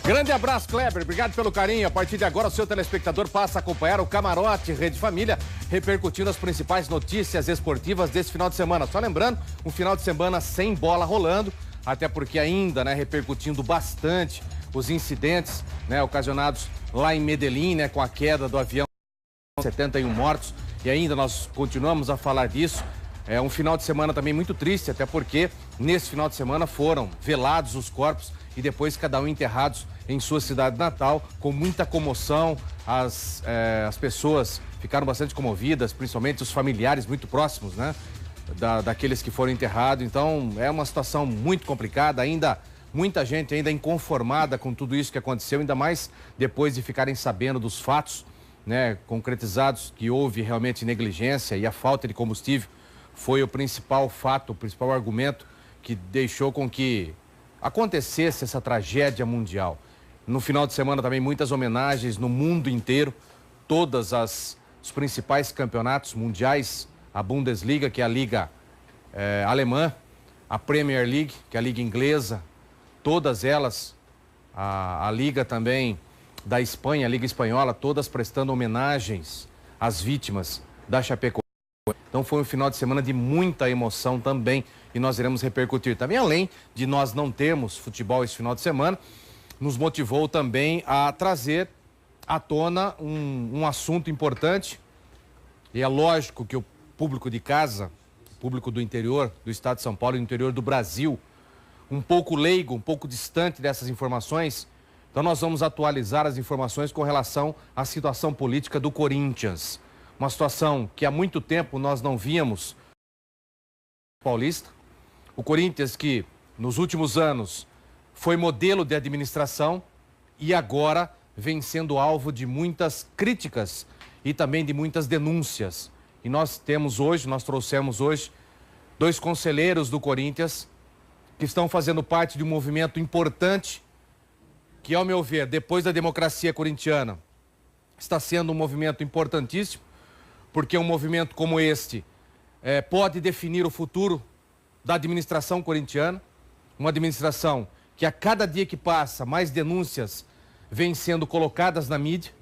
Grande abraço, Kleber. Obrigado pelo carinho. A partir de agora, o seu telespectador passa a acompanhar o Camarote Rede Família, repercutindo as principais notícias esportivas desse final de semana. Só lembrando, um final de semana sem bola rolando, até porque ainda, repercutindo bastante os incidentes, ocasionados lá em Medellín, com a queda do avião, 71 mortos, e ainda nós continuamos a falar disso. É um final de semana também muito triste, até porque nesse final de semana foram velados os corpos e depois cada um enterrados em sua cidade natal, com muita comoção. As pessoas ficaram bastante comovidas, principalmente os familiares muito próximos, daqueles que foram enterrados. Então é uma situação muito complicada, ainda muita gente ainda inconformada com tudo isso que aconteceu, ainda mais depois de ficarem sabendo dos fatos, concretizados, que houve realmente negligência e a falta de combustível foi o principal fato, o principal argumento que deixou com que acontecesse essa tragédia mundial. No final de semana também muitas homenagens no mundo inteiro, os principais campeonatos mundiais, a Bundesliga, que é a liga alemã, a Premier League, que é a liga inglesa, todas elas, a liga também da Espanha, a liga espanhola, todas prestando homenagens às vítimas da Chapecoense. Então foi um final de semana de muita emoção também, e nós iremos repercutir também. Além de nós não termos futebol esse final de semana, nos motivou também a trazer à tona um assunto importante. E é lógico que o público de casa, o público do interior do estado de São Paulo e do interior do Brasil, um pouco leigo, um pouco distante dessas informações. Então nós vamos atualizar as informações com relação à situação política do Corinthians. Uma situação que há muito tempo nós não víamos paulista. O Corinthians que nos últimos anos foi modelo de administração e agora vem sendo alvo de muitas críticas e também de muitas denúncias. E nós trouxemos hoje 2 conselheiros do Corinthians que estão fazendo parte de um movimento importante que, ao meu ver, depois da democracia corintiana, está sendo um movimento importantíssimo, porque um movimento como este pode definir o futuro da administração corintiana, uma administração que a cada dia que passa, mais denúncias vêm sendo colocadas na mídia.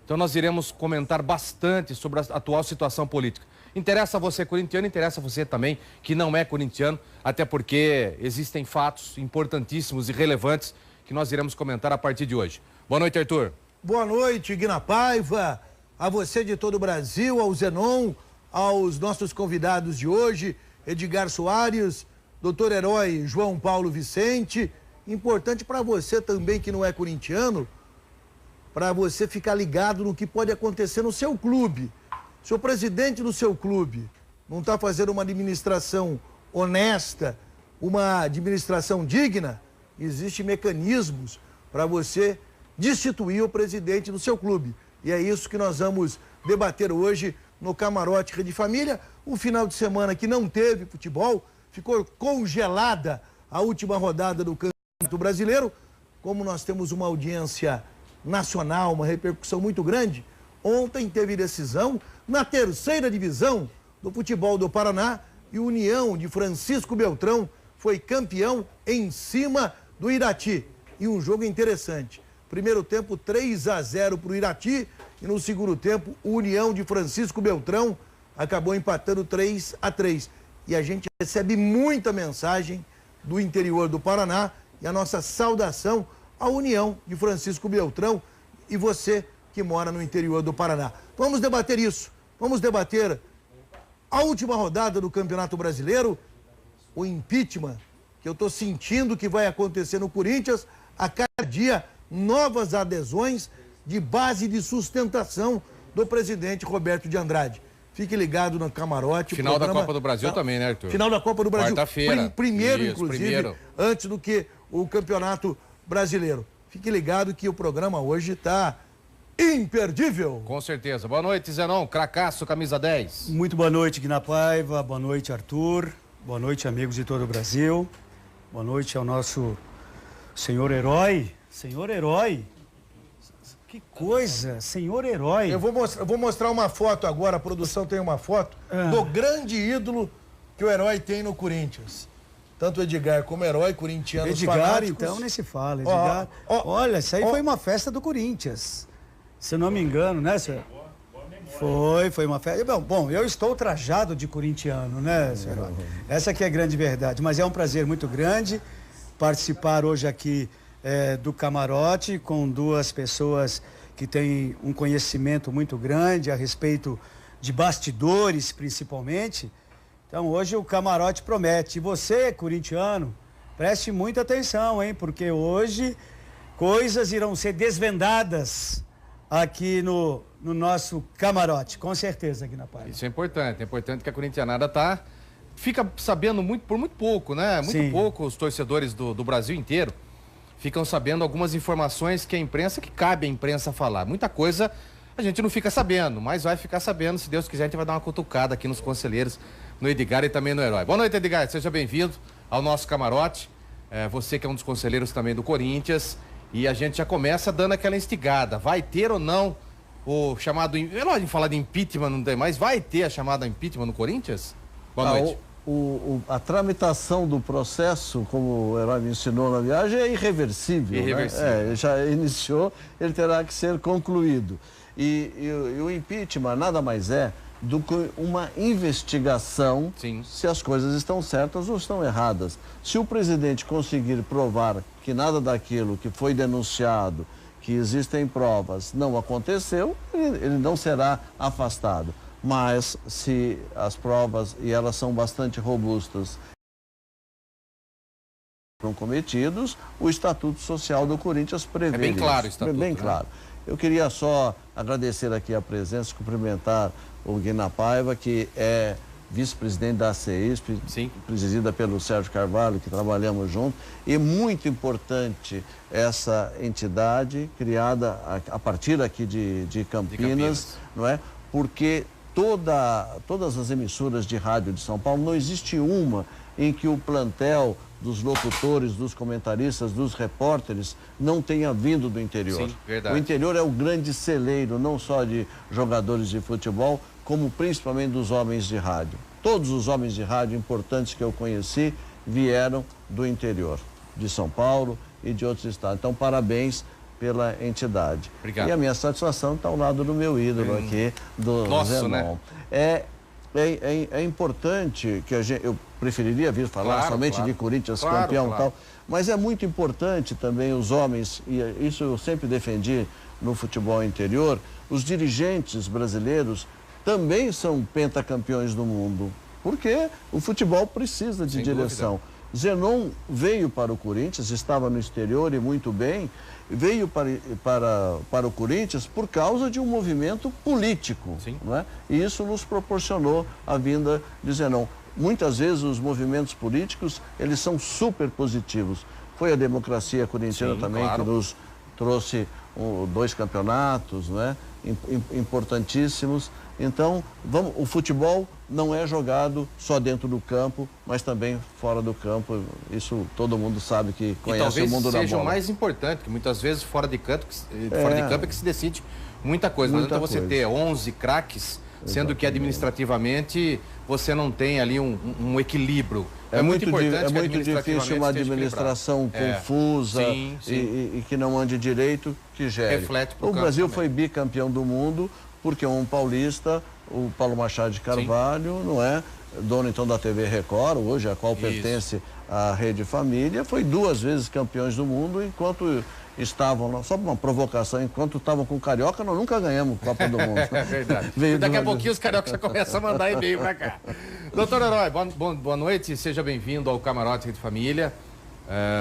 Então nós iremos comentar bastante sobre a atual situação política. Interessa a você corintiano, interessa a você também que não é corintiano, até porque existem fatos importantíssimos e relevantes que nós iremos comentar a partir de hoje. Boa noite, Arthur. Boa noite, Guina Paiva, a você de todo o Brasil, ao Zenon, aos nossos convidados de hoje, Edgar Soares, doutor Herói João Paulo Vicente. Importante para você também que não é corintiano, para você ficar ligado no que pode acontecer no seu clube. Se o presidente do seu clube não está fazendo uma administração honesta, uma administração digna, existem mecanismos para você destituir o presidente do seu clube. E é isso que nós vamos debater hoje no Camarote Rede Família. Um final de semana que não teve futebol, ficou congelada a última rodada do Campeonato Brasileiro. Como nós temos uma audiência nacional, uma repercussão muito grande, ontem teve decisão na 3ª divisão do futebol do Paraná e o União de Francisco Beltrão foi campeão em cima do Irati. E um jogo interessante. Primeiro tempo 3-0 para o Irati e no segundo tempo o União de Francisco Beltrão acabou empatando 3-3. E a gente recebe muita mensagem do interior do Paraná e a nossa saudação à União de Francisco Beltrão e você que mora no interior do Paraná. Vamos debater isso. Vamos debater a última rodada do Campeonato Brasileiro, o impeachment que eu estou sentindo que vai acontecer no Corinthians. A cada dia, novas adesões de base de sustentação do presidente Roberto de Andrade. Fique ligado no Camarote. Final da Copa do Brasil também, né, Arthur? Final da Copa do Brasil. Quarta-feira. Primeiro, inclusive, antes do que o Campeonato Brasileiro. Fique ligado que o programa hoje está imperdível. Com certeza. Boa noite, Zenon. Cracaço, camisa 10. Muito boa noite, Guina Paiva. Boa noite, Arthur. Boa noite, amigos de todo o Brasil. Boa noite ao nosso senhor Herói. Senhor Herói. Que coisa, senhor Herói. Eu vou mostrar uma foto agora, a produção tem uma foto do grande ídolo que o Herói tem no Corinthians. tanto o Edgar como o Herói, corintianos Edgar, fanáticos. então, nem se fala. Edgar. Olha, isso aí foi uma festa do Corinthians. Se eu não me engano, né, senhor? Foi uma festa. Bom, eu estou trajado de corintiano, né, senhor? Essa que é a grande verdade. Mas é um prazer muito grande participar hoje aqui do camarote com duas pessoas que têm um conhecimento muito grande a respeito de bastidores, principalmente. Então, hoje o camarote promete. E você, corintiano, preste muita atenção, hein? Porque hoje coisas irão ser desvendadas aqui no nosso camarote, com certeza, aqui na Paiva. Isso é importante que a corintianada fica sabendo por muito pouco, né? Muito pouco os torcedores do Brasil inteiro ficam sabendo algumas informações que cabe à imprensa falar. Muita coisa a gente não fica sabendo, mas vai ficar sabendo, se Deus quiser, a gente vai dar uma cutucada aqui nos conselheiros, no Edgar e também no Herói. Boa noite, Edgar, seja bem-vindo ao nosso camarote, você que é um dos conselheiros também do Corinthians, e a gente já começa dando aquela instigada, vai ter ou não o chamado, é lógico falar de impeachment, não tem mais, vai ter a chamada impeachment no Corinthians? Boa noite. A tramitação do processo, como o Herói me ensinou na viagem, é irreversível. Né? Já iniciou, ele terá que ser concluído. E o impeachment nada mais é do que uma investigação se as coisas estão certas ou estão erradas. Se o presidente conseguir provar que nada daquilo que foi denunciado, que existem provas, não aconteceu, ele não será afastado. Mas se as provas, e elas são bastante robustas, foram cometidos, o Estatuto Social do Corinthians prevê. É bem claro o Estatuto. Bem claro. Eu queria só agradecer aqui a presença, cumprimentar o Guina Paiva, que é vice-presidente da CEISP, presidida pelo Sérgio Carvalho, que trabalhamos juntos. E muito importante essa entidade criada a partir aqui de Campinas, não é? Porque todas as emissoras de rádio de São Paulo, não existe uma em que o plantel dos locutores, dos comentaristas, dos repórteres não tenha vindo do interior. Sim, verdade. O interior é o grande celeiro, não só de jogadores de futebol, como principalmente dos homens de rádio. Todos os homens de rádio importantes que eu conheci vieram do interior, de São Paulo e de outros estados. Então, parabéns pela entidade. Obrigado. E a minha satisfação está ao lado do meu ídolo aqui, do Zenon. Né? É importante que eu preferiria vir falar somente de Corinthians campeão e tal, mas é muito importante também os homens, e isso eu sempre defendi no futebol interior, os dirigentes brasileiros também são pentacampeões do mundo, porque o futebol precisa de direção. Zenon veio para o Corinthians, estava no exterior e muito bem, veio para o Corinthians por causa de um movimento político. Não é? E isso nos proporcionou a vinda de Zenon. Muitas vezes os movimentos políticos, eles são super positivos. Foi a democracia corintiana também que nos trouxe 2 campeonatos, não é? Importantíssimos. Então, o futebol não é jogado só dentro do campo, mas também fora do campo. Isso todo mundo sabe que conhece o mundo da bola. Talvez seja o mais importante, que muitas vezes fora de campo é que se decide muita coisa. Não adianta você ter 11 craques, sendo que administrativamente você não tem ali um equilíbrio. É muito importante. É muito difícil uma administração confusa e que não ande direito, que gere. Reflete pro o Brasil foi bicampeão do mundo porque um paulista, o Paulo Machado de Carvalho, não é? Dono então da TV Record, hoje a qual pertence à Rede Família, foi 2 vezes campeões do mundo, enquanto estavam, só uma provocação, enquanto estavam com o Carioca, nós nunca ganhamos Copa do Mundo. É verdade. Daqui a pouquinho os Cariocas já começam a mandar e-mail pra cá. Doutor Herói, boa noite, seja bem-vindo ao Camarote de Família.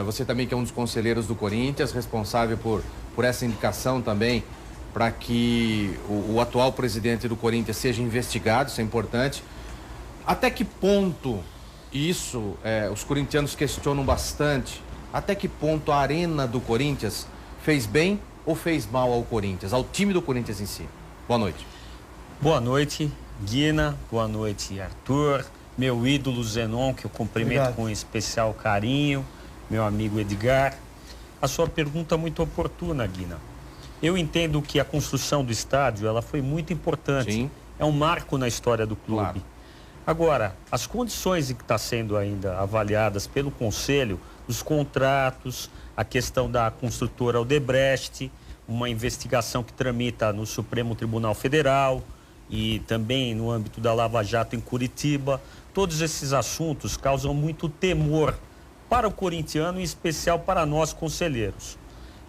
Você também que é um dos conselheiros do Corinthians, responsável por essa indicação também para que o atual presidente do Corinthians seja investigado, isso é importante. Até que ponto isso, os corintianos questionam bastante, até que ponto a arena do Corinthians fez bem ou fez mal ao Corinthians, ao time do Corinthians em si? Boa noite. Boa noite, Guina. Boa noite, Arthur. Meu ídolo Zenon, que eu cumprimento com especial carinho. Meu amigo Edgar. A sua pergunta é muito oportuna, Guina. Eu entendo que a construção do estádio, ela foi muito importante. Sim. É um marco na história do clube. Claro. Agora, as condições em que estão sendo ainda avaliadas pelo Conselho, os contratos, a questão da construtora Odebrecht, uma investigação que tramita no Supremo Tribunal Federal e também no âmbito da Lava Jato em Curitiba, todos esses assuntos causam muito temor para o corintiano, em especial para nós conselheiros.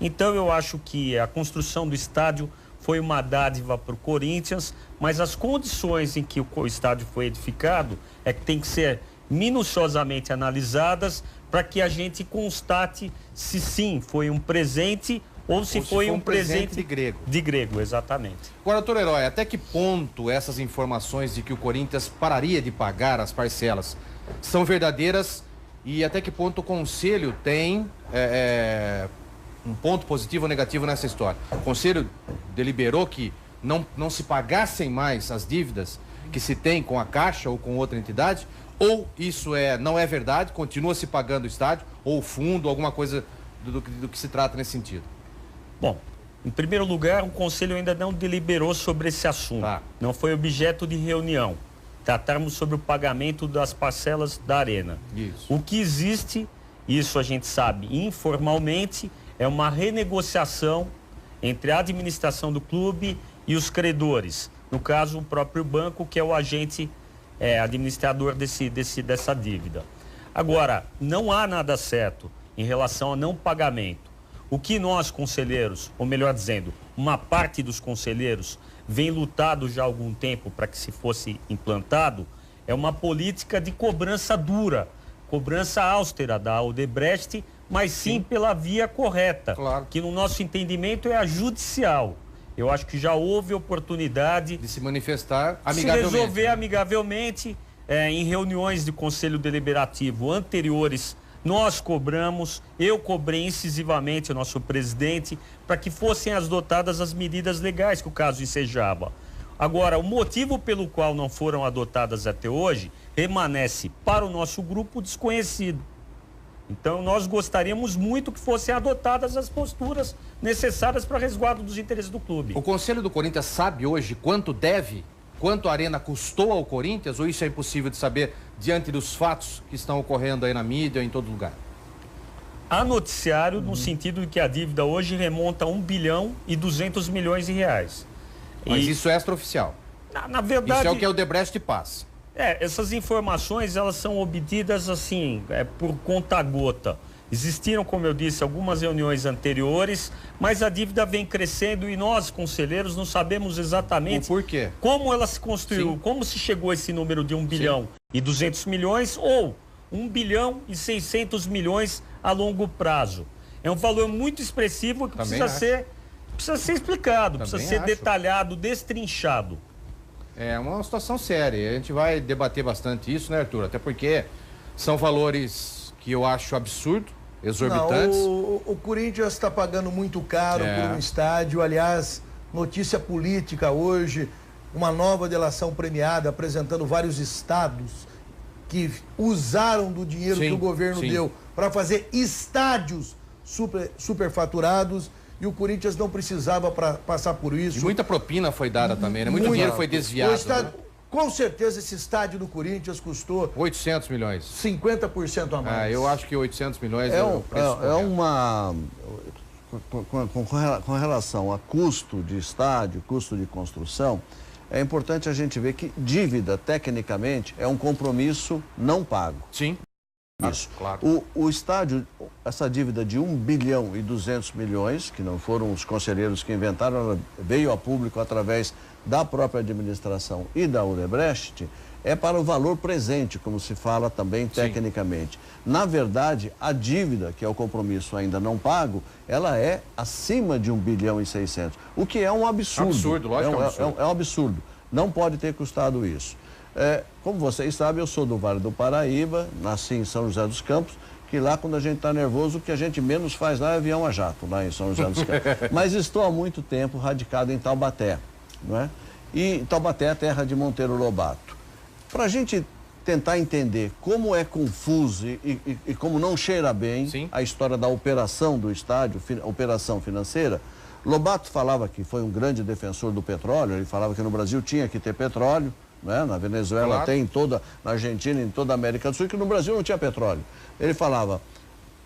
Então eu acho que a construção do estádio foi uma dádiva para o Corinthians, mas as condições em que o estádio foi edificado é que tem que ser minuciosamente analisadas para que a gente constate se sim foi um presente ou se foi um presente de grego. De grego, exatamente. Agora, doutor Herói, até que ponto essas informações de que o Corinthians pararia de pagar as parcelas são verdadeiras e até que ponto o Conselho tem um ponto positivo ou negativo nessa história? O Conselho deliberou que não se pagassem mais as dívidas que se tem com a Caixa ou com outra entidade, ou isso não é verdade, continua se pagando o estádio, ou o fundo, alguma coisa do que se trata nesse sentido? Bom, em primeiro lugar, o Conselho ainda não deliberou sobre esse assunto. Tá. Não foi objeto de reunião. Tratarmos sobre o pagamento das parcelas da Arena. Isso. O que existe, isso a gente sabe informalmente, é uma renegociação entre a administração do clube e os credores. No caso, o próprio banco, que é o agente administrador dessa dívida. Agora, não há nada certo em relação ao não pagamento. O que nós, conselheiros, ou melhor dizendo, uma parte dos conselheiros, vem lutado já há algum tempo para que se fosse implantado, é uma política de cobrança dura, cobrança austera da Odebrecht, mas sim pela via correta, claro, que no nosso entendimento é a judicial. Eu acho que já houve oportunidade de se manifestar amigavelmente. Se resolver amigavelmente, em reuniões de Conselho Deliberativo anteriores, nós cobramos, eu cobrei incisivamente o nosso presidente para que fossem adotadas as medidas legais que o caso ensejava. Agora, o motivo pelo qual não foram adotadas até hoje permanece para o nosso grupo desconhecido. Então, nós gostaríamos muito que fossem adotadas as posturas necessárias para resguardo dos interesses do clube. O Conselho do Corinthians sabe hoje quanto deve, quanto a Arena custou ao Corinthians, ou isso é impossível de saber diante dos fatos que estão ocorrendo aí na mídia, em todo lugar? Há noticiário no sentido de que a dívida hoje remonta a 1 bilhão e 200 milhões de reais. Mas isso é extraoficial? Na verdade... Isso é o que a Odebrecht passa. Essas informações, elas são obtidas assim, por conta-gota. Existiram, como eu disse, algumas reuniões anteriores, mas a dívida vem crescendo e nós, conselheiros, não sabemos exatamente o porquê, como ela se construiu, sim, como se chegou a esse número de 1 bilhão e 200 milhões ou 1 bilhão e 600 milhões a longo prazo. É um valor muito expressivo que precisa ser explicado, precisa ser detalhado, destrinchado. É uma situação séria. A gente vai debater bastante isso, né, Arthur? Até porque são valores que eu acho absurdo, exorbitantes. Não, o Corinthians está pagando muito caro por um estádio. Aliás, notícia política hoje, uma nova delação premiada apresentando vários estados que usaram do dinheiro que o governo deu para fazer estádios superfaturados. E o Corinthians não precisava passar por isso. E muita propina foi dada também, né? Muito dinheiro foi desviado. Estádio, com certeza esse estádio do Corinthians custou 800 milhões. 50% a mais. Eu acho que 800 milhões é o preço. Com relação a custo de estádio, custo de construção, é importante a gente ver que dívida, tecnicamente, é um compromisso não pago. Sim. Isso. Claro. O estádio, essa dívida de 1 bilhão e 200 milhões, que não foram os conselheiros que inventaram, ela veio a público através da própria administração e da Odebrecht, é para o valor presente, como se fala também tecnicamente. Na verdade, a dívida, que é o compromisso ainda não pago, ela é acima de 1 bilhão e 600, o que é um absurdo. Absurdo, lógico, é um absurdo. Não pode ter custado isso. Como vocês sabem, eu sou do Vale do Paraíba, nasci em São José dos Campos, que lá quando a gente está nervoso, o que a gente menos faz lá é avião a jato, lá em São José dos Campos. Mas estou há muito tempo radicado em Taubaté, não é? E Taubaté é a terra de Monteiro Lobato. Para a gente tentar entender como é confuso e como não cheira bem a história da operação do estádio, operação financeira, Lobato falava que foi um grande defensor do petróleo, ele falava que no Brasil tinha que ter petróleo, né? Na Venezuela tem, em toda, na Argentina, em toda a América do Sul, que no Brasil não tinha petróleo. Ele falava,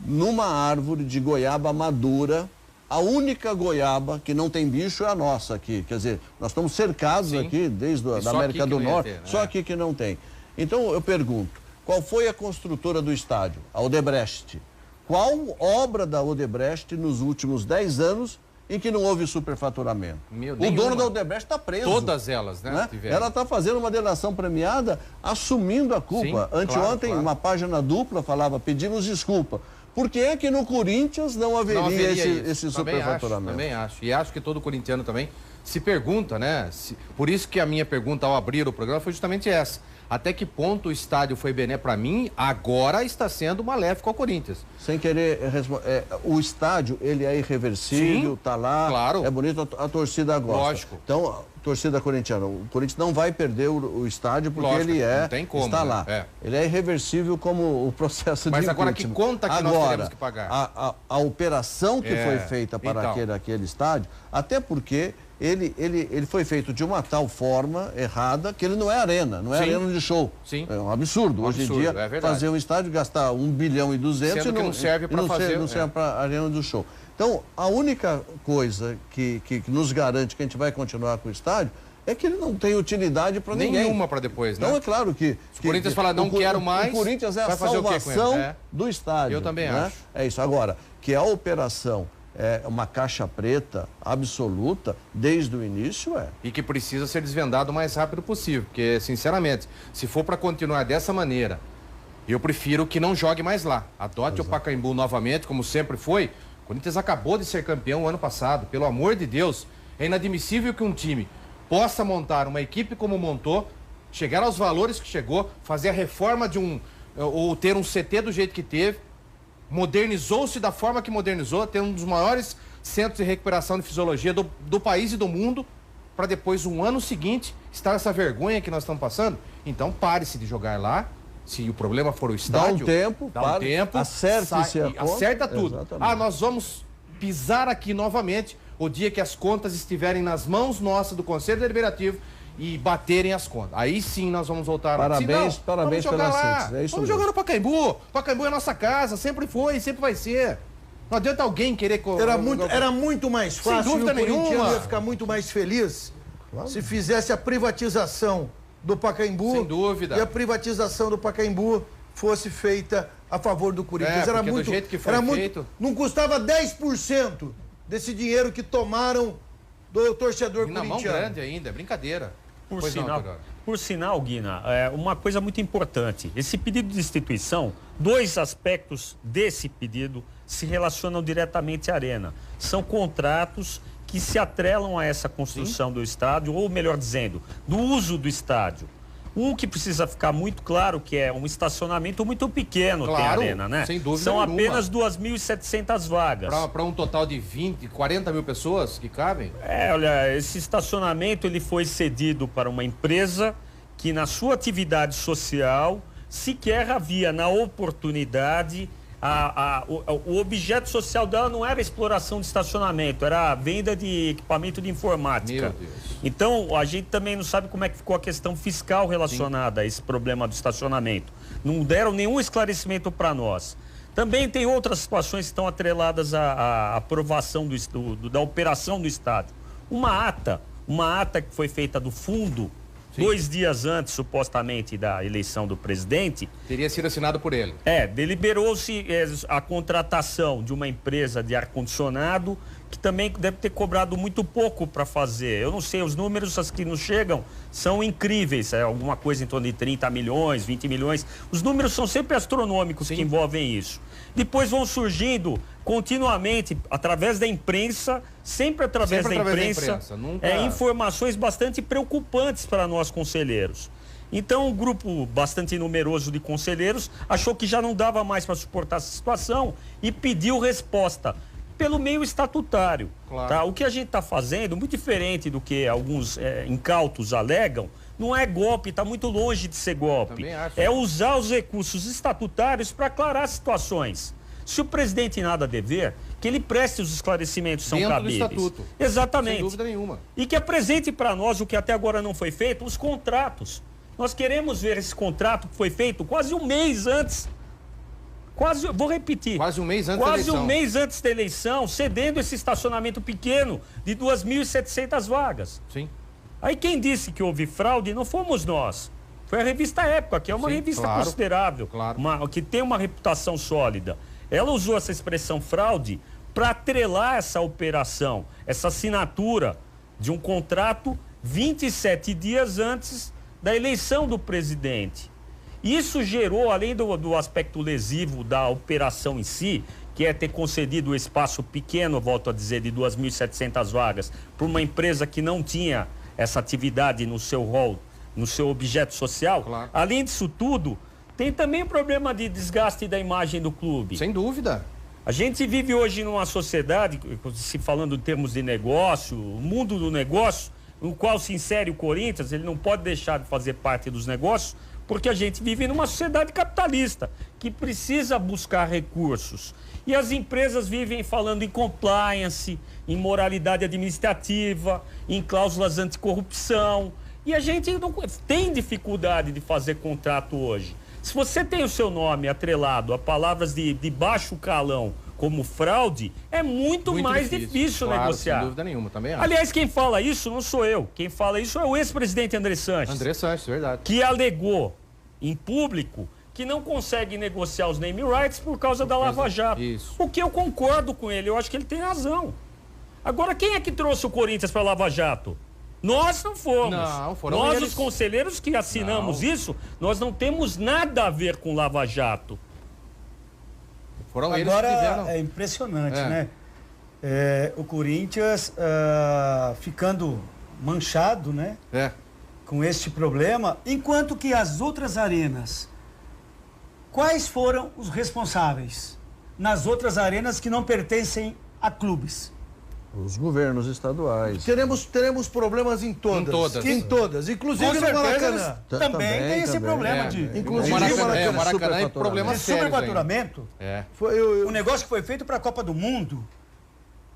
numa árvore de goiaba madura, a única goiaba que não tem bicho é a nossa aqui. Quer dizer, nós estamos cercados aqui, desde a da América do Norte, só aqui que não tem. Então, eu pergunto, qual foi a construtora do estádio? A Odebrecht. Qual obra da Odebrecht nos últimos 10 anos em que não houve superfaturamento? O dono da Odebrecht está preso. Todas elas, né? Ela está fazendo uma delação premiada, assumindo a culpa. Sim, Anteontem, uma página dupla falava, pedimos desculpa. Por que é que no Corinthians não haveria esse superfaturamento? Também acho. E acho que todo corintiano também se pergunta, né? Por isso que a minha pergunta ao abrir o programa foi justamente essa. Até que ponto o estádio foi bené para mim, agora está sendo maléfico ao Corinthians. Sem querer, o estádio, ele é irreversível, está lá, claro. É bonito, a torcida gosta. Lógico. Então, torcida corintiana, o Corinthians não vai perder o estádio porque lógico, ele não tem como, está né? lá. Ele é irreversível como o processo Mas de agora que conta que nós teremos que pagar? A operação que foi feita para aquele estádio, até porque ele foi feito de uma tal forma errada que ele não é arena, não é arena de show. Sim. É um absurdo. Hoje em dia, fazer um estádio, gastar 1,2 bilhão e não serve para fazer. Não serve para a arena do show. Então, a única coisa que nos garante que a gente vai continuar com o estádio é que ele não tem utilidade para ninguém. Nenhuma para depois, né? Então, é claro que... Se o Corinthians falar, não quero mais... O Corinthians é a salvação do estádio. Eu também né? acho. É isso. Agora, que a operação é uma caixa preta absoluta, desde o início E que precisa ser desvendado o mais rápido possível, porque, sinceramente, se for para continuar dessa maneira, eu prefiro que não jogue mais lá. Adote o Pacaembu novamente, como sempre foi. O Corinthians acabou de ser campeão o ano passado, pelo amor de Deus. É inadmissível que um time possa montar uma equipe como montou, chegar aos valores que chegou, fazer a reforma ou ter um CT do jeito que teve, modernizou-se da forma que modernizou, ter um dos maiores centros de recuperação de fisiologia do país e do mundo, para depois, um ano seguinte, estar essa vergonha que nós estamos passando. Então, pare-se de jogar lá. Se o problema for o estádio, dá um tempo, acerta tudo. Exatamente. Nós vamos pisar aqui novamente o dia que as contas estiverem nas mãos nossas do Conselho Deliberativo e baterem as contas. Aí sim nós vamos voltar. Parabéns pela síntese. É isso vamos jogar no Pacaembu. Pacaembu é nossa casa, sempre foi e sempre vai ser. Não adianta alguém querer... Era muito mais fácil. Sem dúvida nenhuma. O corintiano ia ficar muito mais feliz se fizesse a privatização do Pacaembu. Sem dúvida. E a privatização do Pacaembu fosse feita a favor do Corinthians. Era muito, do jeito que foi feito... Não custava 10% desse dinheiro que do torcedor corintiano. Na mão grande ainda, é brincadeira. Por sinal, Guina, uma coisa muito importante. Esse pedido de instituição, 2 aspectos desse pedido se relacionam diretamente à Arena. São contratos que se atrelam a essa construção do estádio, ou melhor dizendo, do uso do estádio. Um que precisa ficar muito claro que é um estacionamento muito pequeno, tem a Arena, né? Sem dúvida São nenhuma. apenas 2.700 vagas. Para um total de 40 mil pessoas que cabem? Olha, esse estacionamento ele foi cedido para uma empresa que na sua atividade social sequer havia na oportunidade o objeto social dela não era exploração de estacionamento, era a venda de equipamento de informática. Meu Deus. Então, a gente também não sabe como é que ficou a questão fiscal relacionada a esse problema do estacionamento. Não deram nenhum esclarecimento para nós. Também tem outras situações que estão atreladas à aprovação da operação do estádio. Uma ata que foi feita do fundo, 2 dias antes, supostamente, da eleição do presidente... Teria sido assinado por ele. Deliberou-se a contratação de uma empresa de ar-condicionado, que também deve ter cobrado muito pouco para fazer. Eu não sei, os números que nos chegam são incríveis. Alguma coisa em torno de 30 milhões, 20 milhões. Os números são sempre astronômicos que envolvem isso. Depois vão surgindo continuamente, através da imprensa, sempre através da imprensa, informações bastante preocupantes para nós conselheiros. Então, um grupo bastante numeroso de conselheiros achou que já não dava mais para suportar essa situação e pediu resposta pelo meio estatutário. Claro. Tá? O que a gente está fazendo, muito diferente do que alguns incautos alegam, não é golpe, está muito longe de ser golpe. Também acho. É usar os recursos estatutários para aclarar situações. Se o presidente tem nada a dever, que ele preste os esclarecimentos que são cabíveis. Dentro do estatuto. Exatamente. Sem dúvida nenhuma. E que apresente para nós o que até agora não foi feito, os contratos. Nós queremos ver esse contrato que foi feito quase um mês antes. Vou repetir. Quase um mês antes da eleição. Quase um mês antes da eleição, cedendo esse estacionamento pequeno de 2.700 vagas. Sim. Aí quem disse que houve fraude não fomos nós. Foi a revista Época, que é uma revista considerável, que tem uma reputação sólida. Ela usou essa expressão fraude para atrelar essa operação, essa assinatura de um contrato 27 dias antes da eleição do presidente. Isso gerou, além do aspecto lesivo da operação em si, que é ter concedido um espaço pequeno, volto a dizer, de 2.700 vagas, para uma empresa que não tinha essa atividade no seu rol, no seu objeto social. Claro. Além disso tudo, tem também o problema de desgaste da imagem do clube. Sem dúvida. A gente vive hoje numa sociedade, se falando em termos de negócio, o mundo do negócio, no qual se insere o Corinthians, ele não pode deixar de fazer parte dos negócios, porque a gente vive numa sociedade capitalista, que precisa buscar recursos. E as empresas vivem falando em compliance, em moralidade administrativa, em cláusulas anticorrupção. E a gente não tem dificuldade de fazer contrato hoje. Se você tem o seu nome atrelado a palavras de baixo calão, como fraude, é muito mais difícil negociar. Sem dúvida nenhuma, também acho. Aliás, quem fala isso não sou eu. Quem fala isso é o ex-presidente André Sanches. André Sanches, verdade. Que alegou em público que não consegue negociar os name rights por causa da Lava Jato. Isso. O que eu concordo com ele, eu acho que ele tem razão. Agora, quem é que trouxe o Corinthians para a Lava Jato? Nós não fomos. Não, foram nós, eles. os conselheiros que assinamos isso, nós não temos nada a ver com Lava Jato. Foram eles Agora que tiveram. é impressionante, né? O Corinthians ficando manchado, né? Com este problema, enquanto que as outras arenas, quais foram os responsáveis nas outras arenas que não pertencem a clubes? Os governos estaduais. Teremos problemas em todas. Em todas. Inclusive no Maracanã. Também tem esse problema de... Inclusive o Maracanã é problema de sério. superfaturamento. O negócio que foi feito para a Copa do Mundo.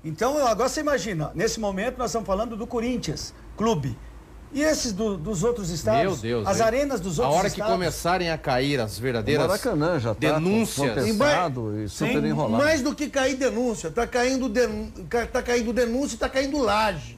Então, agora você imagina, nesse momento nós estamos falando do Corinthians, clube. E esses dos outros estados? Meu Deus. As arenas dos outros estados? A hora que começarem a cair as verdadeiras o Maracanã já tá denúncias. E super enrolado. Mais do que cair denúncia, tá caindo denúncia e tá caindo laje.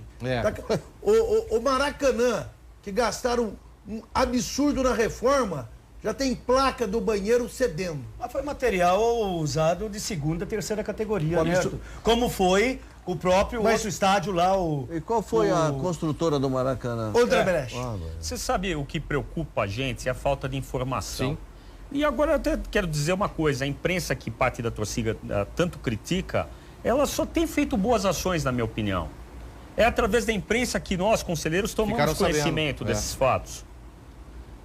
O Maracanã, que gastaram um absurdo na reforma, já tem placa do banheiro cedendo. Mas foi material usado de segunda, terceira categoria, né? Como foi o próprio outro estádio lá, E qual foi a construtora do Maracanã? Odebrecht. Você sabe o que preocupa a gente? É a falta de informação. Sim. E agora eu até quero dizer uma coisa, a imprensa que parte da torcida tanto critica, ela só tem feito boas ações, na minha opinião. É através da imprensa que nós, conselheiros, tomamos conhecimento desses fatos.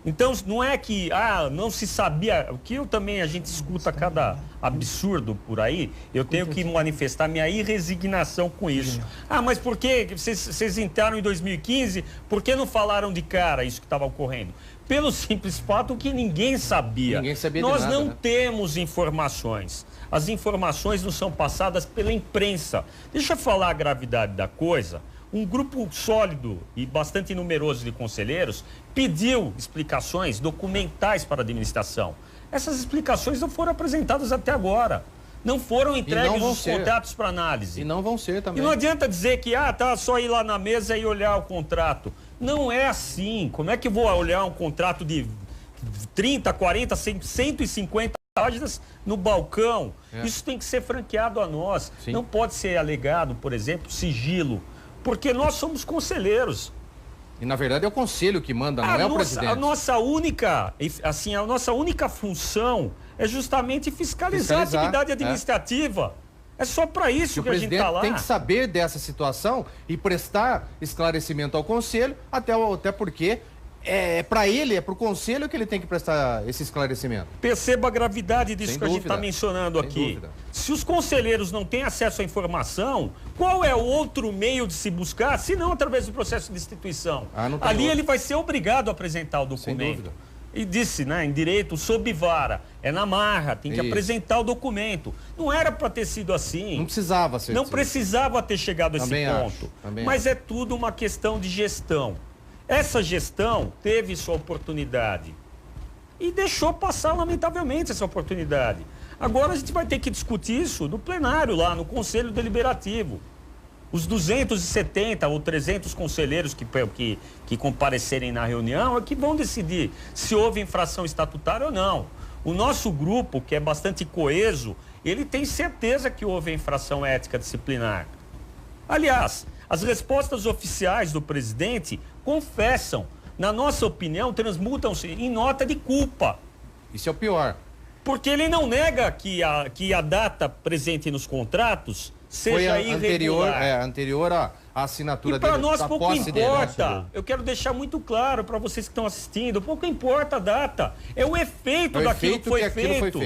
Então, não é que, não se sabia, o que a gente escuta cada absurdo por aí, eu tenho que manifestar minha irresignação com isso. Mas por que vocês entraram em 2015, por que não falaram de cara isso que estava ocorrendo? Pelo simples fato que ninguém sabia. Ninguém sabia Nós de nada, não temos informações. As informações não são passadas pela imprensa. Deixa eu falar a gravidade da coisa. Um grupo sólido e bastante numeroso de conselheiros pediu explicações documentais para a administração. Essas explicações não foram apresentadas até agora. Não foram entregues os contratos para análise. E não vão ser também. E não adianta dizer que tá só ir lá na mesa e olhar o contrato. Não é assim. Como é que eu vou olhar um contrato de 30, 40, 150 páginas no balcão? Isso tem que ser franqueado a nós. Sim. Não pode ser alegado, por exemplo, sigilo. Porque nós somos conselheiros. E na verdade é o conselho que manda, não é o presidente. A nossa única função é justamente fiscalizar a atividade administrativa. É só para isso que a gente está lá. O presidente tem que saber dessa situação e prestar esclarecimento ao conselho, até porque para ele, é para o conselho que ele tem que prestar esse esclarecimento. Perceba a gravidade disso que a gente está mencionando aqui. Se os conselheiros não têm acesso à informação, qual é o outro meio de se buscar, se não através do processo de instituição? Ali ele vai ser obrigado a apresentar o documento. e disse, né, em direito, sob vara, é na marra, tem que apresentar o documento. Não era para ter sido assim. Não precisava ser. Não precisava ter chegado a esse ponto. Mas é tudo uma questão de gestão. Essa gestão teve sua oportunidade e deixou passar, lamentavelmente, essa oportunidade. Agora a gente vai ter que discutir isso no plenário lá, no Conselho Deliberativo. Os 270 ou 300 conselheiros que comparecerem na reunião é que vão decidir se houve infração estatutária ou não. O nosso grupo, que é bastante coeso, ele tem certeza que houve infração ética disciplinar. Aliás, as respostas oficiais do presidente confessam, na nossa opinião, transmutam-se em nota de culpa. Isso é o pior. Porque ele não nega que a data presente nos contratos seja irregular. Anterior à assinatura dele. E para nós pouco importa. Eu quero deixar muito claro para vocês que estão assistindo, pouco importa a data. É o efeito daquilo que foi feito.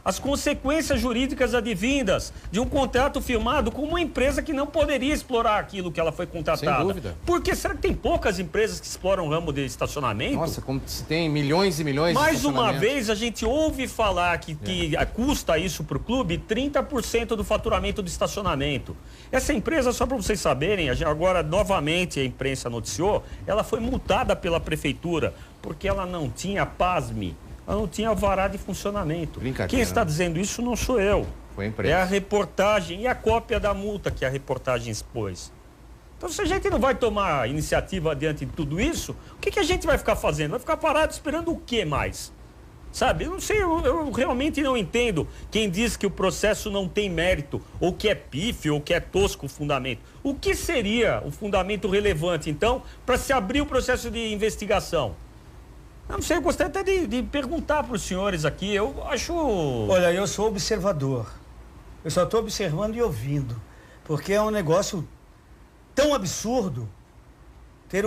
As consequências jurídicas advindas de um contrato firmado com uma empresa que não poderia explorar aquilo que ela foi contratada. Sem dúvida. Porque será que tem poucas empresas que exploram o ramo de estacionamento? Nossa, como se tem milhões e milhões de Mais uma vez, a gente ouve falar que custa isso para o clube 30% do faturamento do estacionamento. Essa empresa, só para vocês saberem, agora novamente a imprensa noticiou, ela foi multada pela prefeitura porque ela não tinha, pasme, ela não tinha alvará de funcionamento. Quem está dizendo isso não sou eu. Foi a imprensa. É a reportagem e a cópia da multa que a reportagem expôs. Então, se a gente não vai tomar iniciativa diante de tudo isso, o que a gente vai ficar fazendo? Vai ficar parado esperando o que mais? Sabe, eu não sei, eu realmente não entendo quem diz que o processo não tem mérito, ou que é pífio, ou que é tosco o fundamento. O que seria o fundamento relevante, então, para se abrir o processo de investigação? Eu não sei, eu gostaria até de perguntar para os senhores aqui, eu acho... Olha, eu sou observador, eu só estou observando e ouvindo, porque é um negócio tão absurdo ter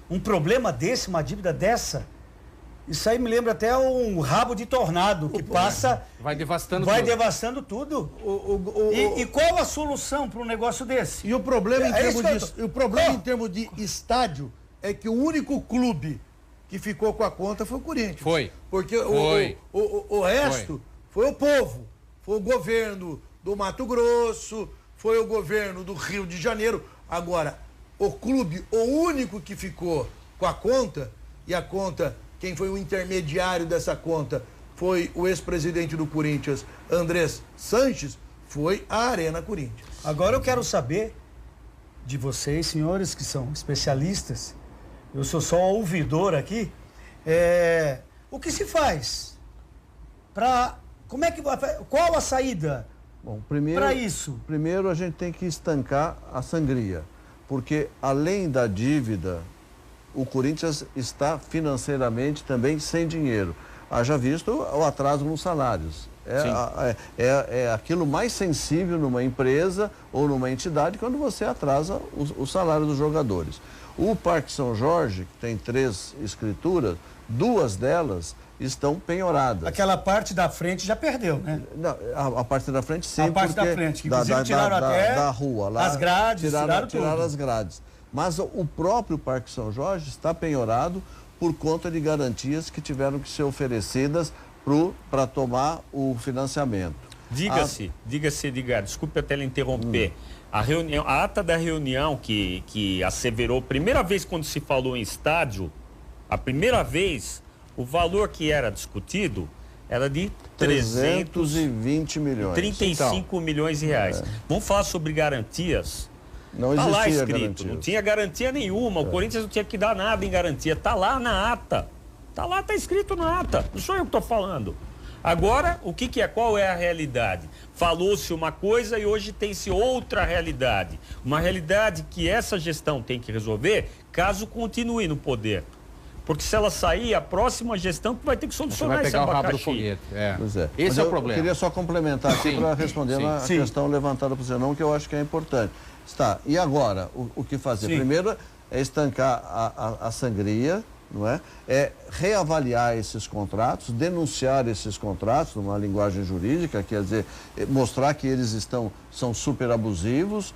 um problema desse, uma dívida dessa. Isso aí me lembra até um rabo de tornado que passa... Vai devastando tudo. Vai devastando tudo. E qual a solução para um negócio desse? E o problema, em termos de estádio é que o único clube que ficou com a conta foi o Corinthians. Foi. Porque o resto foi o povo. Foi o governo do Mato Grosso, foi o governo do Rio de Janeiro. Agora, o clube, o único que ficou com a conta, e a conta... Quem foi o intermediário dessa conta foi o ex-presidente do Corinthians, Andrés Sanches, foi a Arena Corinthians. Agora eu quero saber de vocês, senhores que são especialistas, eu sou só ouvidor aqui, o que se faz qual a saída para isso? Primeiro a gente tem que estancar a sangria, porque além da dívida, o Corinthians está financeiramente também sem dinheiro. Haja visto o atraso nos salários. É aquilo mais sensível numa empresa ou numa entidade quando você atrasa o salário dos jogadores. O Parque São Jorge, que tem 3 escrituras, 2 delas estão penhoradas. Aquela parte da frente já perdeu, né? Não, a parte da frente sim, a parte da frente, que inclusive tiraram até da rua, lá, as grades, tiraram as grades. Mas o próprio Parque São Jorge está penhorado por conta de garantias que tiveram que ser oferecidas para tomar o financiamento. Diga-se, Edgar, desculpe até lhe interromper. A ata da reunião que asseverou, primeira vez quando se falou em estádio, a primeira vez, o valor que era discutido era de 320 milhões. 35 milhões de reais. Vamos falar sobre garantias. Não existia lá escrito, garantia. Não tinha garantia nenhuma, o Corinthians não tinha que dar nada em garantia, tá lá na ata, tá escrito na ata, não sou eu que estou falando. Agora, qual é a realidade? Falou-se uma coisa e hoje tem-se outra realidade, uma realidade que essa gestão tem que resolver caso continue no poder. Porque se ela sair, a próxima gestão vai ter que solucionar esse abacaxi. O rabo do foguete. Pois é. Esse é o problema. Eu queria só complementar aqui para responder a questão levantada por Zenão, que eu acho que é importante. E agora, o que fazer? Sim. Primeiro é estancar a sangria, não é? É reavaliar esses contratos, denunciar esses contratos, numa linguagem jurídica, quer dizer, mostrar que eles são super abusivos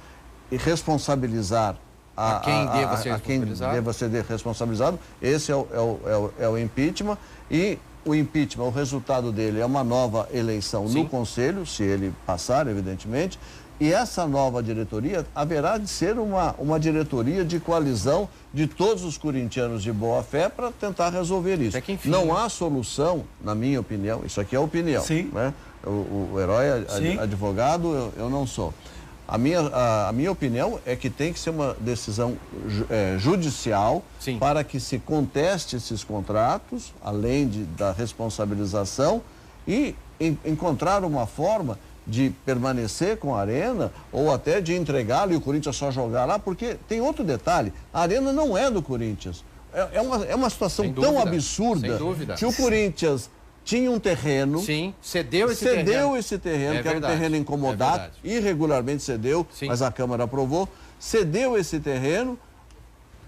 e responsabilizar a quem deva ser responsabilizado. Esse é o impeachment, e o impeachment, o resultado dele é uma nova eleição no Conselho, se ele passar, evidentemente, e essa nova diretoria haverá de ser uma diretoria de coalizão de todos os corintianos de boa fé para tentar resolver isso. Não há solução, na minha opinião, isso aqui é opinião, né? O Herói é advogado, eu não sou. A minha opinião é que tem que ser uma decisão judicial para que se conteste esses contratos, além da responsabilização, e encontrar uma forma de permanecer com a Arena ou até de entregá-lo e o Corinthians só jogar lá, porque tem outro detalhe, a Arena não é do Corinthians. É uma situação tão absurda que o Corinthians tinha um terreno, cedeu esse terreno, que era um terreno incomodado, irregularmente cedeu, mas a Câmara aprovou, cedeu esse terreno,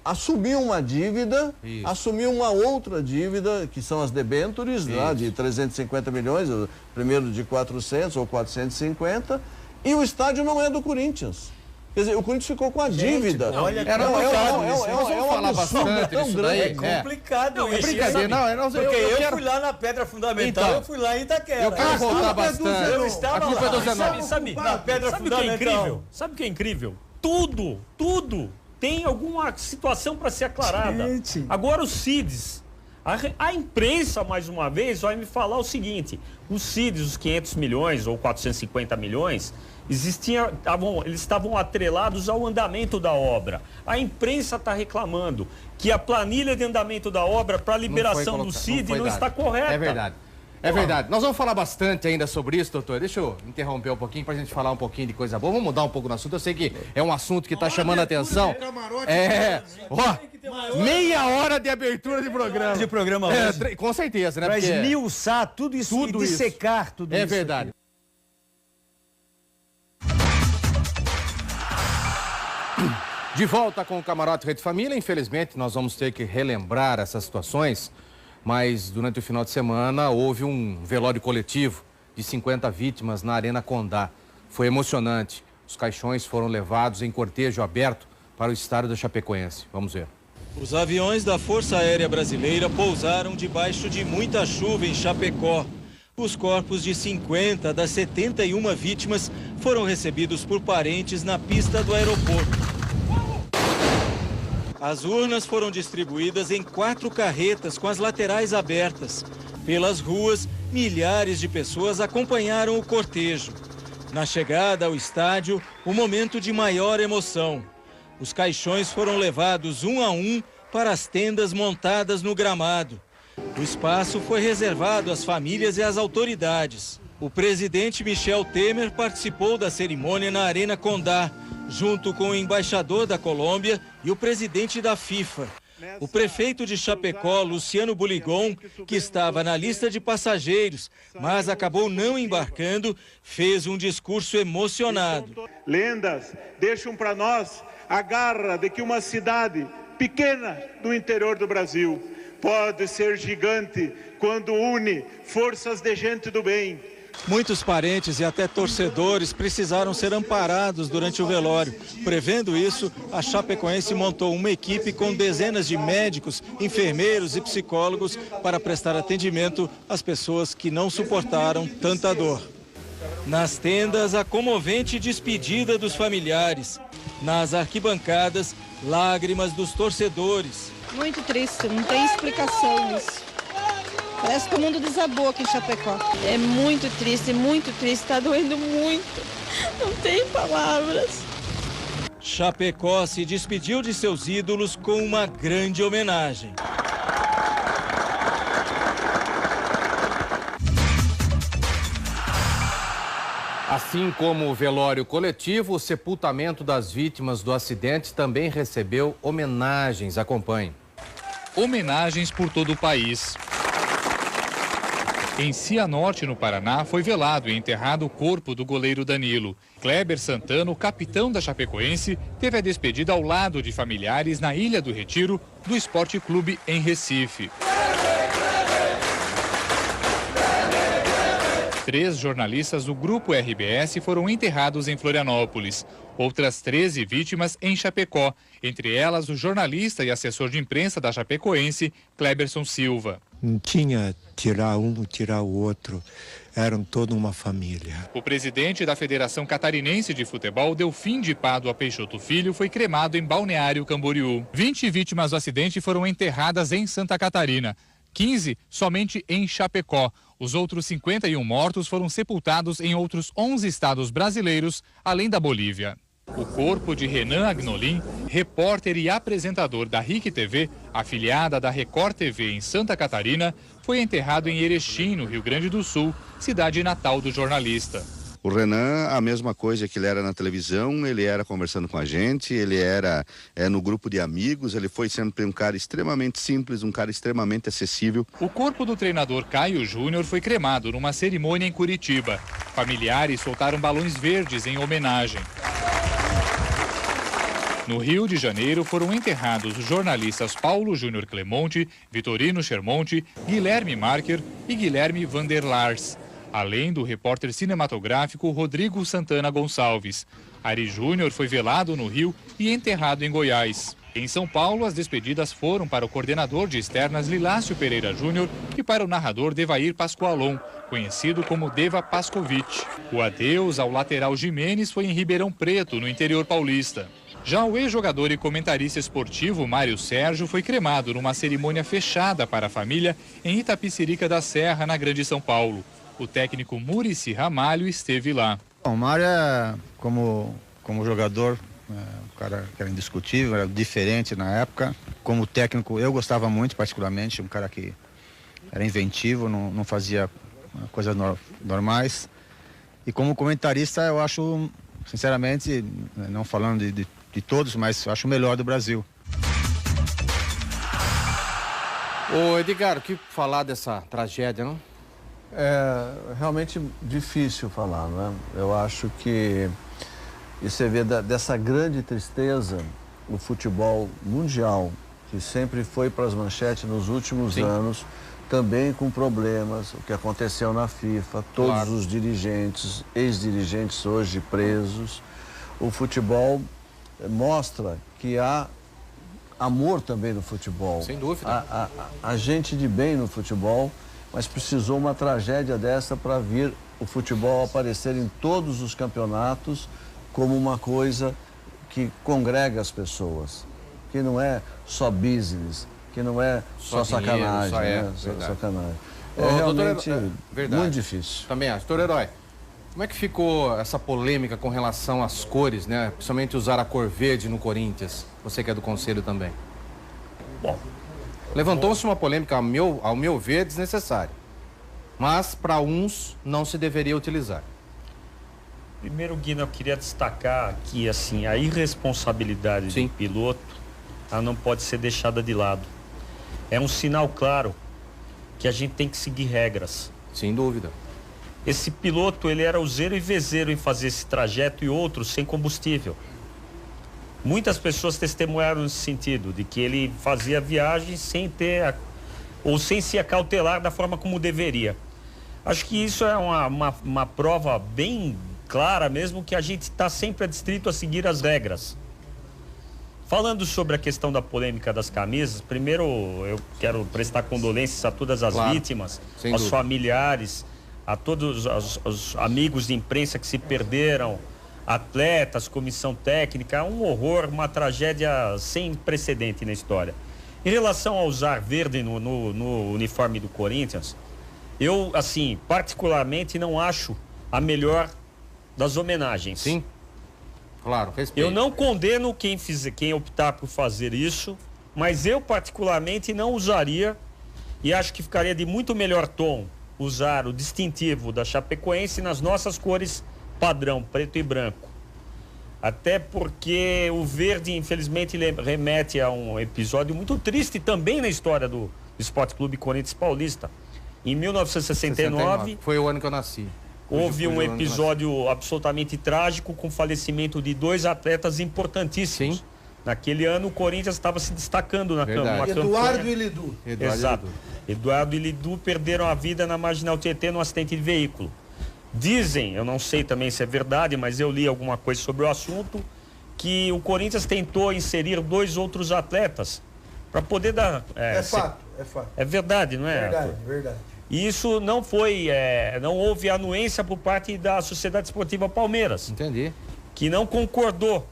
assumiu uma dívida, assumiu uma outra dívida, que são as debêntures, lá, de 350 milhões, o primeiro de 400 ou 450, e o estádio não é do Corinthians. Quer dizer, o Corinthians ficou com a dívida. Vamos falar bastante disso daí. É complicado. Não, é brincadeira. Porque eu fui lá na Pedra Fundamental, eu fui lá em Itaquera. Eu quero voltar bastante. Eu estava lá. Sabe na Pedra Fundamental. Sabe o que é incrível? Tudo tem alguma situação para ser aclarada. Agora os CIDs, a imprensa, mais uma vez, vai me falar o seguinte: os CIDs, os 500 milhões ou 450 milhões, eles estavam atrelados ao andamento da obra. A imprensa está reclamando que a planilha de andamento da obra para liberação do CID não está correta. É verdade. É verdade. Nós vamos falar bastante ainda sobre isso, doutor. Deixa eu interromper um pouquinho para a gente falar um pouquinho de coisa boa. Vamos mudar um pouco no assunto. Eu sei que é um assunto que está chamando a atenção. Meia hora de abertura de programa. Com certeza, né? Para esmiuçar tudo isso e dissecar tudo isso. É verdade. De volta com o Camarote Rede Família. Infelizmente, nós vamos ter que relembrar essas situações. Mas durante o final de semana houve um velório coletivo de 50 vítimas na Arena Condá. Foi emocionante. Os caixões foram levados em cortejo aberto para o estádio da Chapecoense. Vamos ver. Os aviões da Força Aérea Brasileira pousaram debaixo de muita chuva em Chapecó. Os corpos de 50 das 71 vítimas foram recebidos por parentes na pista do aeroporto. As urnas foram distribuídas em 4 carretas com as laterais abertas. Pelas ruas, milhares de pessoas acompanharam o cortejo. Na chegada ao estádio, o momento de maior emoção. Os caixões foram levados um a um para as tendas montadas no gramado. O espaço foi reservado às famílias e às autoridades. O presidente Michel Temer participou da cerimônia na Arena Condá, junto com o embaixador da Colômbia e o presidente da FIFA. O prefeito de Chapecó, Luciano Buligon, que estava na lista de passageiros, mas acabou não embarcando, fez um discurso emocionado. Lendas deixam para nós a garra de que uma cidade pequena do interior do Brasil pode ser gigante quando une forças de gente do bem. Muitos parentes e até torcedores precisaram ser amparados durante o velório. Prevendo isso, a Chapecoense montou uma equipe com dezenas de médicos, enfermeiros e psicólogos para prestar atendimento às pessoas que não suportaram tanta dor. Nas tendas, a comovente despedida dos familiares. Nas arquibancadas, lágrimas dos torcedores. Muito triste, não tem explicação isso. Parece que o mundo desabou aqui em Chapecó. É muito triste, está doendo muito. Não tem palavras. Chapecó se despediu de seus ídolos com uma grande homenagem. Assim como o velório coletivo, o sepultamento das vítimas do acidente também recebeu homenagens. Acompanhe. Homenagens por todo o país. Em Cianorte, no Paraná, foi velado e enterrado o corpo do goleiro Danilo. Kleber Santana, o capitão da Chapecoense, teve a despedida ao lado de familiares na Ilha do Retiro, do Esporte Clube em Recife. 3 jornalistas do Grupo RBS foram enterrados em Florianópolis. Outras 13 vítimas em Chapecó, entre elas o jornalista e assessor de imprensa da Chapecoense, Cleberson Silva. Não tinha tirar um, tirar o outro, eram toda uma família. O presidente da Federação Catarinense de Futebol, Delfim de Pádua Peixoto Filho, foi cremado em Balneário Camboriú. 20 vítimas do acidente foram enterradas em Santa Catarina. 15 somente em Chapecó. Os outros 51 mortos foram sepultados em outros 11 estados brasileiros, além da Bolívia. O corpo de Renan Agnolin, repórter e apresentador da RIC TV, afiliada da Record TV em Santa Catarina, foi enterrado em Erechim, no Rio Grande do Sul, cidade natal do jornalista. O Renan, a mesma coisa que ele era na televisão, ele era conversando com a gente, ele era no grupo de amigos, ele foi sempre um cara extremamente simples, um cara extremamente acessível. O corpo do treinador Caio Júnior foi cremado numa cerimônia em Curitiba. Familiares soltaram balões verdes em homenagem. No Rio de Janeiro foram enterrados os jornalistas Paulo Júnior Clemonte, Vitorino Chermonte, Guilherme Marker e Guilherme Vanderlars, além do repórter cinematográfico Rodrigo Santana Gonçalves. Ari Júnior foi velado no Rio e enterrado em Goiás. Em São Paulo, as despedidas foram para o coordenador de externas Lilácio Pereira Júnior e para o narrador Devair Pascoalon, conhecido como Deva Pascovitch. O adeus ao lateral Jimenez foi em Ribeirão Preto, no interior paulista. Já o ex-jogador e comentarista esportivo Mário Sérgio foi cremado numa cerimônia fechada para a família em Itapicirica da Serra, na Grande São Paulo. O técnico Muricy Ramalho esteve lá. O Mário, como jogador, um cara que era indiscutível, era diferente na época. Como técnico, eu gostava muito, particularmente, um cara que era inventivo, não fazia coisas normais. E como comentarista, eu acho, sinceramente, não falando de todos, mas eu acho o melhor do Brasil. Ô Edgar, o que falar dessa tragédia, não? É realmente difícil falar, né? Eu acho que, e você vê dessa grande tristeza, o futebol mundial, que sempre foi para as manchetes nos últimos anos, também com problemas, o que aconteceu na FIFA, todos os dirigentes, ex-dirigentes hoje presos. O futebol mostra que há amor também no futebol. Sem dúvida. Há gente de bem no futebol, mas precisou uma tragédia dessa para vir o futebol aparecer em todos os campeonatos como uma coisa que congrega as pessoas, que não é só business, que não é só sacanagem, né? Sacanagem. É realmente muito difícil. Também acho. Doutor Herói, como é que ficou essa polêmica com relação às cores, né? Principalmente usar a cor verde no Corinthians. Você que é do conselho também. Bom, levantou-se uma polêmica, ao meu ver, desnecessária. Mas, para uns, não se deveria utilizar. Primeiro, Guina, eu queria destacar que, assim, a irresponsabilidade do piloto, ela não pode ser deixada de lado. É um sinal claro que a gente tem que seguir regras. Sem dúvida. Esse piloto, ele era useiro e vezeiro em fazer esse trajeto e outros sem combustível. Muitas pessoas testemunharam nesse sentido, de que ele fazia viagens sem ter, ou sem se acautelar da forma como deveria. Acho que isso é uma prova bem clara mesmo, que a gente está sempre adstrito a seguir as regras. Falando sobre a questão da polêmica das camisas, primeiro eu quero prestar condolências a todas as vítimas, aos familiares, a todos os amigos de imprensa que se perderam, atletas, comissão técnica, um horror, uma tragédia sem precedente na história. Em relação a usar verde no uniforme do Corinthians, eu, assim, particularmente não acho a melhor das homenagens. Sim, claro, respeito. Eu não condeno quem optar por fazer isso, mas eu particularmente não usaria e acho que ficaria de muito melhor tom usar o distintivo da Chapecoense nas nossas cores padrão, preto e branco. Até porque o verde, infelizmente, remete a um episódio muito triste também na história do Esporte Clube Corinthians Paulista. Em 1969... Foi o ano que eu nasci. Houve um episódio absolutamente trágico com o falecimento de 2 atletas importantíssimos. Sim. Naquele ano o Corinthians estava se destacando na campanha. Eduardo e Lidu. Exato. Eduardo e Lidu perderam a vida na Marginal Tietê num acidente de veículo. Dizem, eu não sei também se é verdade, mas eu li alguma coisa sobre o assunto, que o Corinthians tentou inserir 2 outros atletas para poder dar... É fato. É verdade, não é? Verdade. E isso não foi, não houve anuência por parte da Sociedade Esportiva Palmeiras. Entendi. Que não concordou.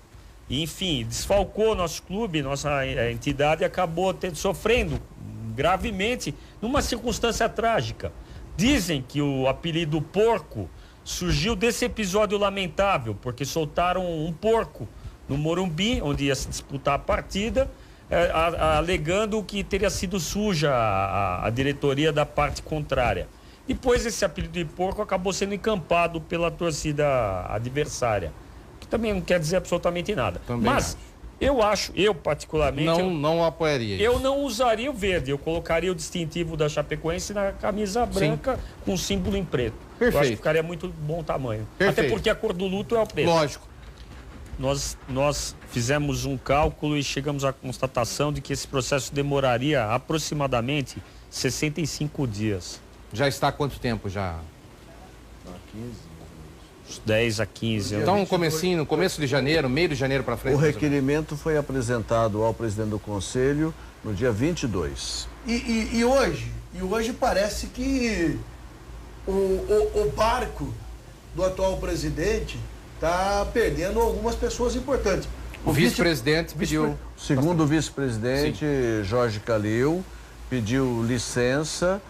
Enfim, desfalcou nosso clube, nossa entidade acabou sofrendo gravemente numa circunstância trágica. Dizem que o apelido Porco surgiu desse episódio lamentável, porque soltaram um porco no Morumbi, onde ia se disputar a partida, alegando que teria sido suja a diretoria da parte contrária. Depois esse apelido de porco acabou sendo encampado pela torcida adversária, que também não quer dizer absolutamente nada. Também mas eu particularmente... Não apoiaria isso. Eu não usaria o verde, eu colocaria o distintivo da Chapecoense na camisa branca com símbolo em preto. Perfeito. Eu acho que ficaria muito bom tamanho. Perfeito. Até porque a cor do luto é o preto. Lógico. Nós fizemos um cálculo e chegamos à constatação de que esse processo demoraria aproximadamente 65 dias. Já está há quanto tempo já? 15. Uns 10 a 15. Então, no começo de janeiro, meio de janeiro para frente. O requerimento foi apresentado ao presidente do Conselho no dia 22. E hoje parece que o barco do atual presidente está perdendo algumas pessoas importantes. O vice-presidente pediu... Segundo o vice-presidente, Jorge Calil, pediu licença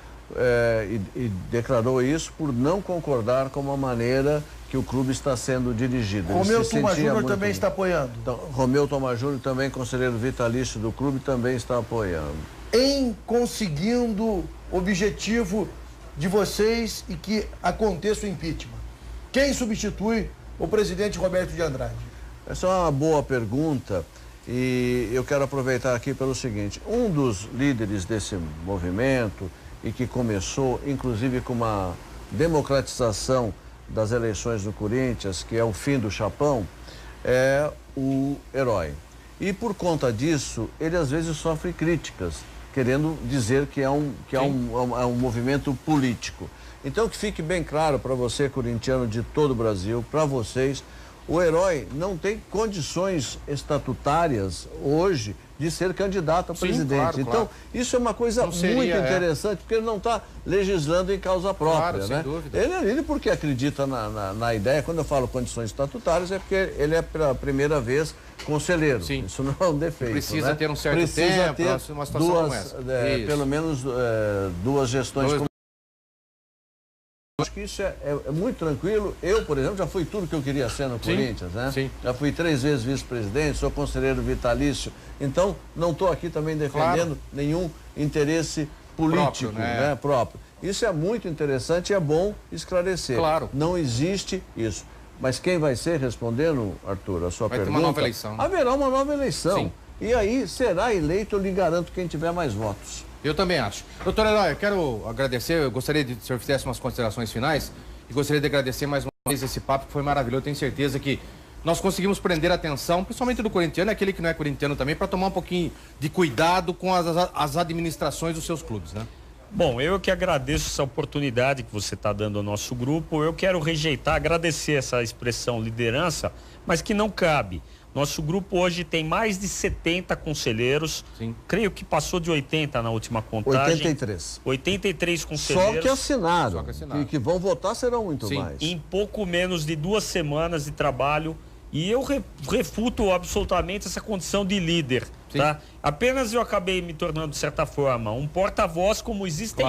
e declarou isso por não concordar com a maneira que o clube está sendo dirigido. Romeu Tomás Júnior também está apoiando. Então, Romeu Tomás Júnior, também conselheiro vitalício do clube, também está apoiando. Em conseguindo o objetivo de vocês e que aconteça o impeachment, quem substitui o presidente Roberto de Andrade? Essa é uma boa pergunta e eu quero aproveitar aqui pelo seguinte: um dos líderes desse movimento e que começou inclusive com uma democratização das eleições do Corinthians, que é o fim do chapão, é o Herói. E por conta disso, ele às vezes sofre críticas, querendo dizer que é um movimento político. Então que fique bem claro para você, corintiano de todo o Brasil, para vocês, o Herói não tem condições estatutárias hoje de ser candidato a presidente. Claro, então, isso é uma coisa muito interessante, porque ele não está legislando em causa própria, claro, né? sem dúvida. Ele é líder porque acredita na ideia. Quando eu falo condições estatutárias, é porque ele é pela primeira vez conselheiro. Sim. Isso não é um defeito. Precisa, né, ter um certo Precisa tempo, ter uma situação como essa. pelo menos duas gestões. Acho que isso é muito tranquilo. Eu, por exemplo, já fui tudo que eu queria ser no Corinthians, né? Sim. Já fui 3 vezes vice-presidente, sou conselheiro vitalício. Então, não estou aqui também defendendo nenhum interesse político, próprio. Isso é muito interessante e é bom esclarecer. Claro. Não existe isso. Mas quem vai ser, respondendo, Arthur, a sua pergunta... Vai ter uma nova eleição. Haverá uma nova eleição. Sim. E aí será eleito, eu lhe garanto, quem tiver mais votos. Eu também acho. Doutor Herói, eu quero agradecer, eu gostaria de que o senhor fizesse umas considerações finais e gostaria de agradecer mais uma vez esse papo, que foi maravilhoso. Eu tenho certeza que nós conseguimos prender a atenção, principalmente do corintiano, aquele que não é corintiano também, para tomar um pouquinho de cuidado com as administrações dos seus clubes, né? Bom, eu que agradeço essa oportunidade que você está dando ao nosso grupo. Eu quero agradecer essa expressão liderança, mas que não cabe. Nosso grupo hoje tem mais de 70 conselheiros. Sim. Creio que passou de 80 na última contagem. 83. 83 conselheiros. Só que assinaram. E que vão votar serão muito mais. Em pouco menos de 2 semanas de trabalho. E eu refuto absolutamente essa condição de líder. Tá? Apenas eu acabei me tornando, de certa forma, um porta-voz, como existem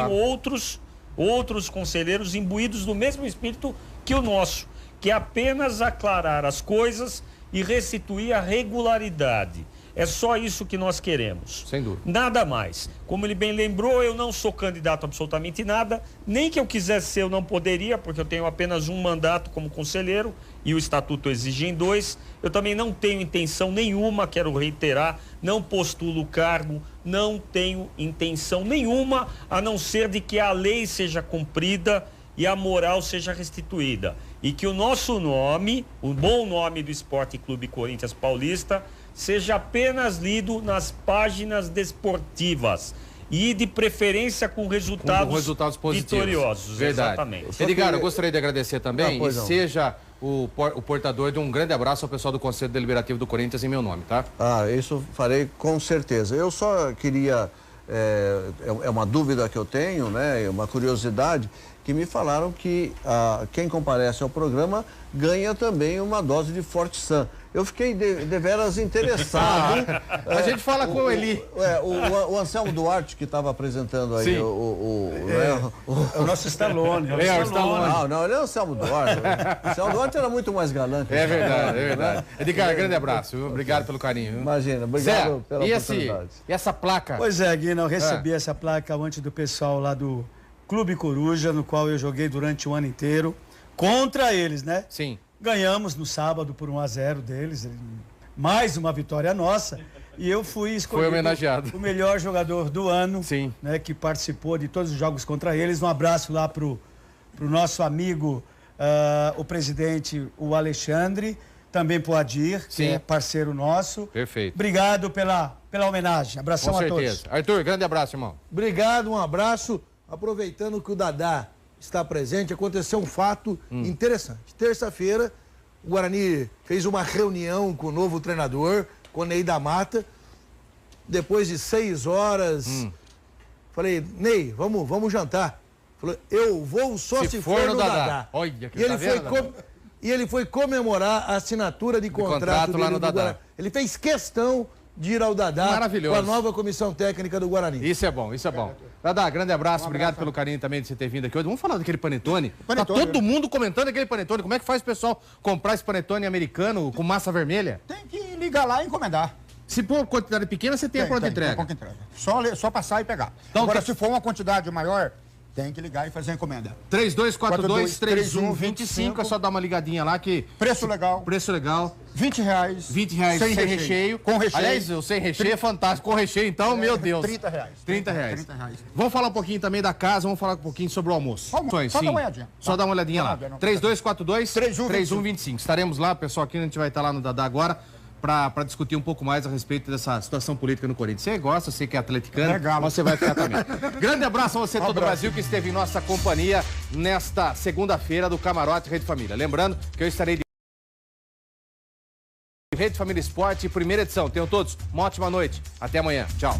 outros conselheiros imbuídos do mesmo espírito que o nosso, que é apenas aclarar as coisas e restituir a regularidade. É só isso que nós queremos. Sem dúvida. Nada mais. Como ele bem lembrou, eu não sou candidato a absolutamente nada, nem que eu quisesse ser, eu não poderia, porque eu tenho apenas um mandato como conselheiro e o estatuto exige em 2. Eu também não tenho intenção nenhuma, quero reiterar, não postulo o cargo, não tenho intenção nenhuma, a não ser de que a lei seja cumprida e a moral seja restituída. E que o nosso nome, o bom nome do Esporte Clube Corinthians Paulista, seja apenas lido nas páginas desportivas. e de preferência com resultados positivos. Vitoriosos. Verdade. Exatamente. Edgar, eu gostaria de agradecer também e seja o portador de um grande abraço ao pessoal do Conselho Deliberativo do Corinthians em meu nome, tá? Isso farei com certeza. Eu só queria, é uma dúvida que eu tenho, né, uma curiosidade, que me falaram que quem comparece ao programa ganha também uma dose de Forte Sun. Eu fiquei deveras interessado. A gente fala com o Eli. O Anselmo Duarte, que estava apresentando aí o nosso Stallone. Não, ele é o Anselmo Duarte. O Anselmo Duarte era muito mais galante. É verdade. Edgar, grande abraço. Grande pelo carinho. Imagina, obrigado pela oportunidade. E essa placa? Pois é, Guina, eu recebi essa placa ontem do pessoal lá do Clube Coruja, no qual eu joguei durante o ano inteiro. Contra eles, né? Sim. Ganhamos no sábado por 1-0 deles, mais uma vitória nossa, e eu fui escolhido o melhor jogador do ano, né, que participou de todos os jogos contra eles. Um abraço lá pro nosso amigo, o presidente, o Alexandre, também pro Adir, que é parceiro nosso. Perfeito. Obrigado pela homenagem. Abração a todos. Arthur, grande abraço, irmão. Obrigado, um abraço. Aproveitando que o Dadá está presente, aconteceu um fato interessante. Terça-feira, o Guarani fez uma reunião com o novo treinador, com o Ney da Mata. Depois de 6 horas, falei, Ney, vamos jantar. Falou, eu vou só se for no Dadá. Olha que E ele foi comemorar a assinatura de contrato dele lá no Dadá. Guarani. Ele fez questão de ir ao Dadá com a nova comissão técnica do Guarani. Isso é bom. Dadá, grande abraço, obrigado pelo carinho também de você ter vindo aqui hoje. Vamos falar daquele panetone? Tá todo mundo comentando aquele panetone. Como é que faz o pessoal comprar esse panetone americano com massa vermelha? Tem que ligar lá e encomendar. Se for quantidade pequena, você tem a pronta entrega. Tem entrega. Só passar e pegar. Então, agora, se for uma quantidade maior, tem que ligar e fazer a encomenda. 3242-3125, é só dar uma ligadinha lá que... Preço legal. R$20. R$20 sem recheio. Com recheio. Aliás, o sem recheio é fantástico. Com recheio, então, meu Deus. R$30. R$30. Vamos falar um pouquinho também da casa, vamos falar um pouquinho sobre o almoço. Só dá uma olhadinha. Só dá uma olhadinha lá. 3242-3125. Estaremos lá, pessoal, aqui a gente vai estar lá no Dadá agora para discutir um pouco mais a respeito dessa situação política no Corinthians. Você gosta, você que é atleticano, mas você vai ficar também. Grande abraço a você, todo o Brasil, que esteve em nossa companhia nesta segunda-feira do Camarote Rede Família. Lembrando que eu estarei de Rede Família Esporte, primeira edição. Tenham todos uma ótima noite. Até amanhã. Tchau.